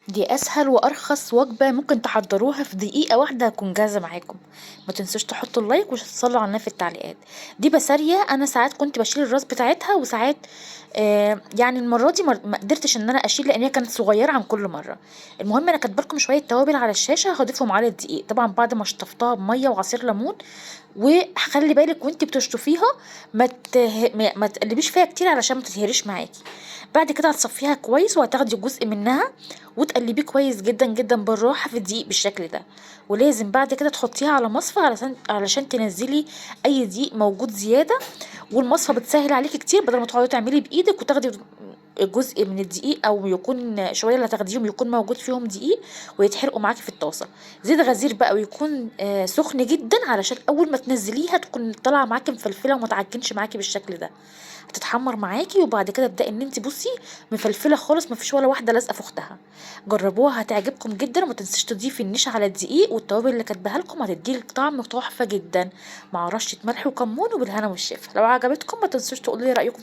دي اسهل وارخص وجبة ممكن تحضروها في دقيقة واحدة هتكون جاهزة معاكم. ما تنسوش تحطوا اللايك وتصلوا على النبي في التعليقات. دي بسارية انا ساعات كنت بشيل الراس بتاعتها وساعات يعني المرة دي ما قدرتش ان انا اشيل لان هي كانت صغيرة عن كل مرة. المهم انا كاتبه لكم شوية توابل على الشاشة هضيفهم على الدقيق طبعا بعد ما شطفتها بمية وعصير ليمون. وخلي بالك وانت بتشطفيها ما تقلبيش فيها كتير علشان ما تتهريش معاكي. بعد كده هتصفيها كويس وهتاخدي جزء منها وتقلبيه كويس جدا جدا بالراحه في الدقيق بالشكل ده. ولازم بعد كده تحطيها على مصفى علشان تنزلي اي دقيق موجود زياده. والمصفى بتسهل عليكي كتير بدل ما تقعدي تعملي بايدك وتاخدي جزء من الدقيق او يكون شويه اللي هتاخديهم يكون موجود فيهم دقيق ويتحرقوا معاكي في الطاسه. زيت غزير بقى ويكون سخن جدا علشان اول ما تنزليها تكون طالعه معاكي مفلفله وما تعجنش معاكي بالشكل ده. هتتحمر معاكي وبعد كده ابدأي ان انت بصي مفلفله خالص مفيش ولا واحده لازقه في اختها. جربوها هتعجبكم جدا وما تنسيش تضيفي النشا على الدقيق والتوابل اللي كاتباها لكم هتديلك طعم تحفه جدا مع رشه ملح وكمون وبالهنا والشفا. لو عجبتكم ما تنسوش تقولوا لي رايكم